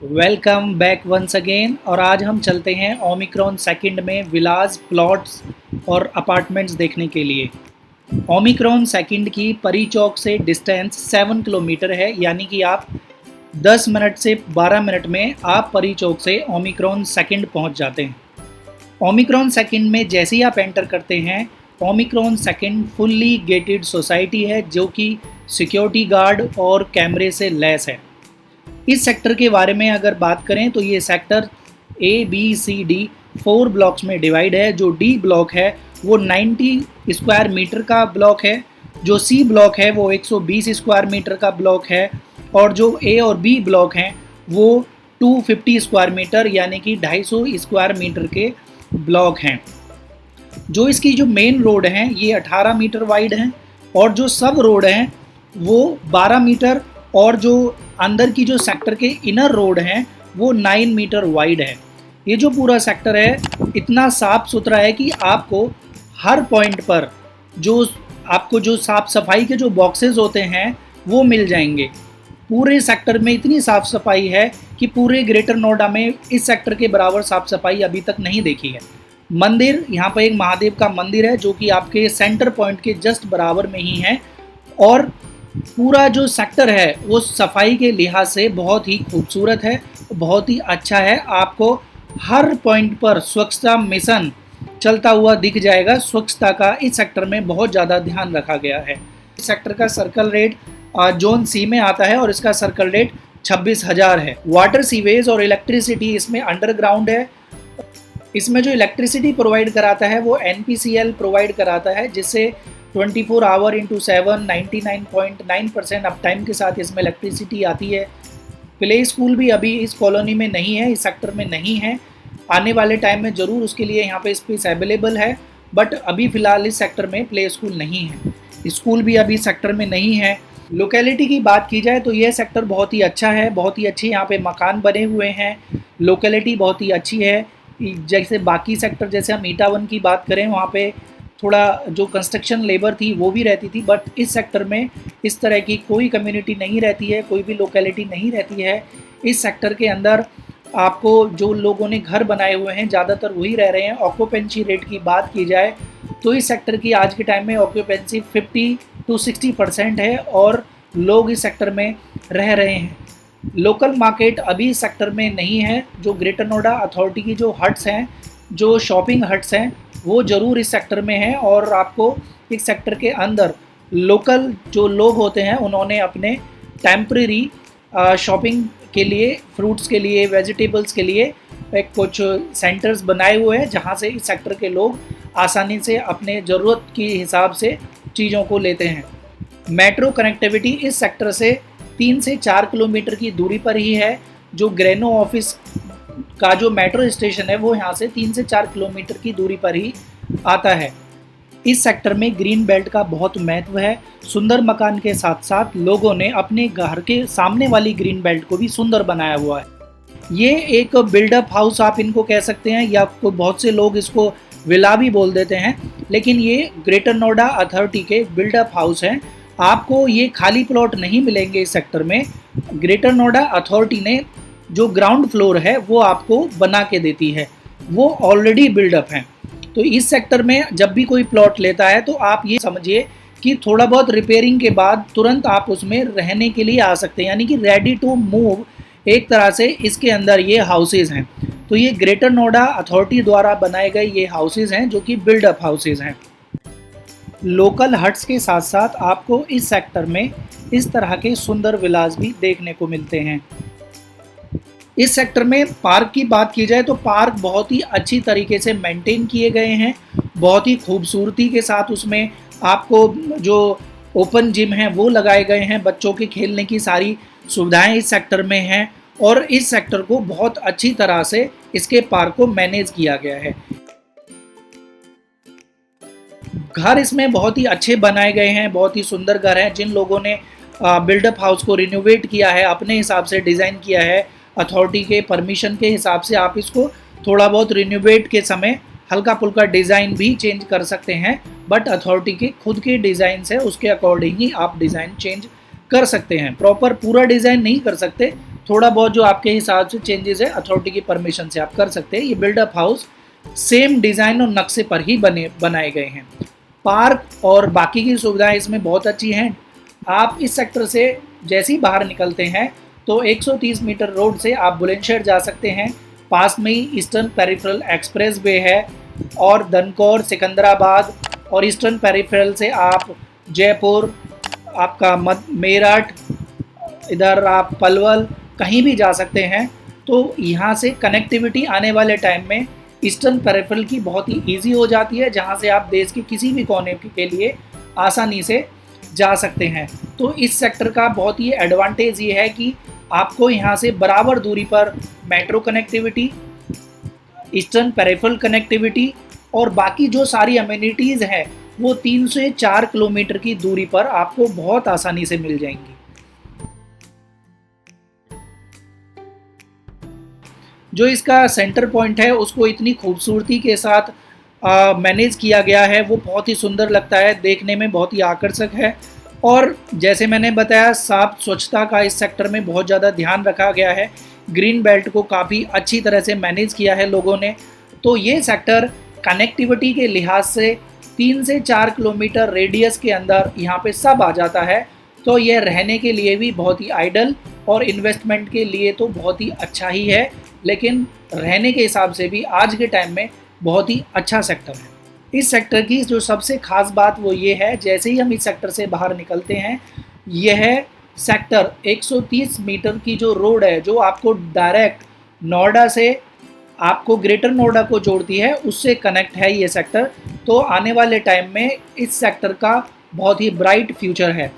Welcome back once again. और आज हम चलते हैं ओमिक्रॉन सेकंड में विलास प्लॉट्स और अपार्टमेंट्स देखने के लिए। ओमिक्रॉन सेकंड की परी चौक से डिस्टेंस 7 किलोमीटर है, यानी कि आप 10 मिनट से 12 मिनट में आप परी चौक से ओमिक्रॉन सेकंड पहुंच जाते हैं। ओमिक्रॉन सेकंड में जैसे ही आप एंटर करते हैं, Omicron second fully gated society है जो कि सिक्योरिटी गार्ड और कैमरे से लैस है। इस सेक्टर के बारे में अगर बात करें तो ये सेक्टर ABCD 4 ब्लॉक्स में डिवाइड है। जो डी ब्लॉक है वो 90 स्क्वायर मीटर का ब्लॉक है, जो सी ब्लॉक है वो 120 स्क्वायर मीटर का ब्लॉक है, और जो ए और बी ब्लॉक हैं वो 250 स्क्वायर मीटर यानी कि 250 स्क्वायर मीटर के ब्लॉक हैं। जो इसकी जो मेन रोड हैं ये 18 मीटर वाइड हैं, और जो सब रोड हैं वो 12 मीटर, और जो अंदर की जो सेक्टर के इनर रोड हैं वो 9 मीटर वाइड है। ये जो पूरा सेक्टर है इतना साफ़ सुथरा है कि आपको हर पॉइंट पर जो साफ़ सफाई के जो बॉक्सेस होते हैं वो मिल जाएंगे। पूरे सेक्टर में इतनी साफ़ सफाई है कि पूरे ग्रेटर नोएडा में इस सेक्टर के बराबर साफ़ सफाई अभी तक नहीं देखी है। मंदिर, यहाँ पर एक महादेव का मंदिर है जो कि आपके सेंटर पॉइंट के जस्ट बराबर में ही है, और पूरा जो सेक्टर है वो सफाई के लिहाज से बहुत ही खूबसूरत है, बहुत ही अच्छा है। आपको हर पॉइंट पर स्वच्छता मिशन चलता हुआ दिख जाएगा। स्वच्छता का इस सेक्टर में बहुत ज़्यादा ध्यान रखा गया है। इस सेक्टर का सर्कल रेट जोन सी में आता है और इसका सर्कल रेट 26,000 है। वाटर, सीवेज और इलेक्ट्रिसिटी इसमें अंडरग्राउंड है। इसमें जो इलेक्ट्रिसिटी प्रोवाइड कराता है वो NPCL प्रोवाइड कराता है, जिससे 24 आवर इंटू 7 99.9% अप टाइम के साथ इसमें इलेक्ट्रिसिटी आती है। प्ले स्कूल भी अभी इस कॉलोनी में नहीं है, इस सेक्टर में नहीं है। आने वाले टाइम में ज़रूर उसके लिए यहाँ पे स्पेस अवेलेबल है, बट अभी फ़िलहाल इस सेक्टर में प्ले स्कूल नहीं है। स्कूल भी अभी सेक्टर में नहीं है। लोकेलिटी की बात की जाए तो यह सेक्टर बहुत ही अच्छा है, बहुत ही अच्छे यहाँ पे मकान बने हुए हैं। लोकेलिटी बहुत ही अच्छी है। जैसे बाकी सेक्टर, जैसे हम ईटावन की बात करें, वहाँ पे थोड़ा जो कंस्ट्रक्शन लेबर थी वो भी रहती थी, बट इस सेक्टर में इस तरह की कोई कम्युनिटी नहीं रहती है, कोई भी लोकेलिटी नहीं रहती है। इस सेक्टर के अंदर आपको जो लोगों ने घर बनाए हुए हैं ज़्यादातर वही रह रहे हैं। ऑक्यूपेंसी रेट की बात की जाए तो इस सेक्टर की आज के टाइम में ऑक्यूपेंसी 50 to 60% है, और लोग इस सेक्टर में रह रहे हैं। लोकल मार्केट अभी इस सेक्टर में नहीं है। जो ग्रेटर नोएडा अथॉरिटी की जो हट्स हैं, जो शॉपिंग हट्स हैं, वो ज़रूर इस सेक्टर में है, और आपको इस सेक्टर के अंदर लोकल जो लोग होते हैं उन्होंने अपने टेम्परेरी शॉपिंग के लिए, फ्रूट्स के लिए, वेजिटेबल्स के लिए कुछ सेंटर्स बनाए हुए हैं जहां से इस सेक्टर के लोग आसानी से अपने ज़रूरत के हिसाब से चीज़ों को लेते हैं। मेट्रो कनेक्टिविटी इस सेक्टर से 3 से 4 किलोमीटर की दूरी पर ही है। जो ग्रेनो ऑफिस का जो मेट्रो स्टेशन है वो यहाँ से 3 से 4 किलोमीटर की दूरी पर ही आता है। इस सेक्टर में ग्रीन बेल्ट का बहुत महत्व है। सुंदर मकान के साथ साथ लोगों ने अपने घर के सामने वाली ग्रीन बेल्ट को भी सुंदर बनाया हुआ है। ये एक बिल्डअप हाउस आप इनको कह सकते हैं, या बहुत से लोग इसको विला भी बोल देते हैं, लेकिन ये ग्रेटर नोएडा अथॉरिटी के बिल्डअप हाउस हैं। आपको ये खाली प्लॉट नहीं मिलेंगे इस सेक्टर में। ग्रेटर नोएडा अथॉरिटी ने जो ग्राउंड फ्लोर है वो आपको बना के देती है, वो ऑलरेडी बिल्डअप हैं। तो इस सेक्टर में जब भी कोई प्लॉट लेता है तो आप ये समझिए कि थोड़ा बहुत रिपेयरिंग के बाद तुरंत आप उसमें रहने के लिए आ सकते हैं, यानी कि रेडी टू मूव एक तरह से इसके अंदर ये हाउसेज़ हैं। तो ये ग्रेटर नोएडा अथॉरिटी द्वारा बनाए गए ये हाउसेज़ हैं जो कि बिल्डअप हाउसेज़ हैं। लोकल हट्स के साथ साथ आपको इस सेक्टर में इस तरह के सुंदर विलास भी देखने को मिलते हैं। इस सेक्टर में पार्क की बात की जाए तो पार्क बहुत ही अच्छी तरीके से मेंटेन किए गए हैं, बहुत ही खूबसूरती के साथ उसमें आपको जो ओपन जिम है वो लगाए गए हैं। बच्चों के खेलने की सारी सुविधाएं इस सेक्टर में हैं, और इस सेक्टर को बहुत अच्छी तरह से इसके पार्क को मैनेज किया गया है। घर इसमें बहुत ही अच्छे बनाए गए हैं, बहुत ही सुंदर घर हैं। जिन लोगों ने बिल्डअप हाउस को रिनोवेट किया है, अपने हिसाब से डिज़ाइन किया है, अथॉरिटी के परमिशन के हिसाब से आप इसको थोड़ा बहुत रिनोवेट के समय हल्का फुल्का डिज़ाइन भी चेंज कर सकते हैं, बट अथॉरिटी के खुद के डिज़ाइन है उसके अकॉर्डिंग ही आप डिज़ाइन चेंज कर सकते हैं। प्रॉपर पूरा डिज़ाइन नहीं कर सकते, थोड़ा बहुत जो आपके हिसाब से चेंजेस है अथॉरिटी की परमिशन से आप कर सकते हैं। ये बिल्डअप हाउस सेम डिज़ाइन और नक्शे पर ही बनाए गए हैं। पार्क और बाकी की सुविधाएं इसमें बहुत अच्छी हैं। आप इस सेक्टर से जैसे ही बाहर निकलते हैं तो 130 मीटर रोड से आप बुलंदशहर जा सकते हैं। पास में ही ईस्टर्न पेरिफेरल एक्सप्रेस वे है और धनकौर, सिकंदराबाद और ईस्टर्न पेरिफेरल से आप जयपुर, आपका मेरठ, इधर आप पलवल कहीं भी जा सकते हैं। तो यहाँ से कनेक्टिविटी आने वाले टाइम में ईस्टर्न पेरिफेरल की बहुत ही ईजी हो जाती है, जहाँ से आप देश के किसी भी कोने के लिए आसानी से जा सकते हैं। तो इस सेक्टर का बहुत ही एडवांटेज ये है कि आपको यहाँ से बराबर दूरी पर metro connectivity, eastern peripheral connectivity और बाकी जो सारी अम्यूनिटीज़ हैं वो 3 से 4 किलोमीटर की दूरी पर आपको बहुत आसानी से मिल जाएंगी। जो इसका सेंटर पॉइंट है उसको इतनी खूबसूरती के साथ मैनेज किया गया है, वो बहुत ही सुंदर लगता है, देखने में बहुत ही आकर्षक है। और जैसे मैंने बताया, साफ स्वच्छता का इस सेक्टर में बहुत ज़्यादा ध्यान रखा गया है। ग्रीन बेल्ट को काफ़ी अच्छी तरह से मैनेज किया है लोगों ने। तो ये सेक्टर कनेक्टिविटी के लिहाज से 3 से 4 किलोमीटर रेडियस के अंदर यहाँ पे सब आ जाता है। तो यह रहने के लिए भी बहुत ही आइडल और इन्वेस्टमेंट के लिए तो बहुत ही अच्छा ही है, लेकिन रहने के हिसाब से भी आज के टाइम में बहुत ही अच्छा सेक्टर है। इस सेक्टर की जो सबसे ख़ास बात वो ये है, जैसे ही हम इस सेक्टर से बाहर निकलते हैं, यह सेक्टर 130 मीटर की जो रोड है जो आपको डायरेक्ट नोएडा से आपको ग्रेटर नोएडा को जोड़ती है, उससे कनेक्ट है ये सेक्टर। तो आने वाले टाइम में इस सेक्टर का बहुत ही ब्राइट फ्यूचर है।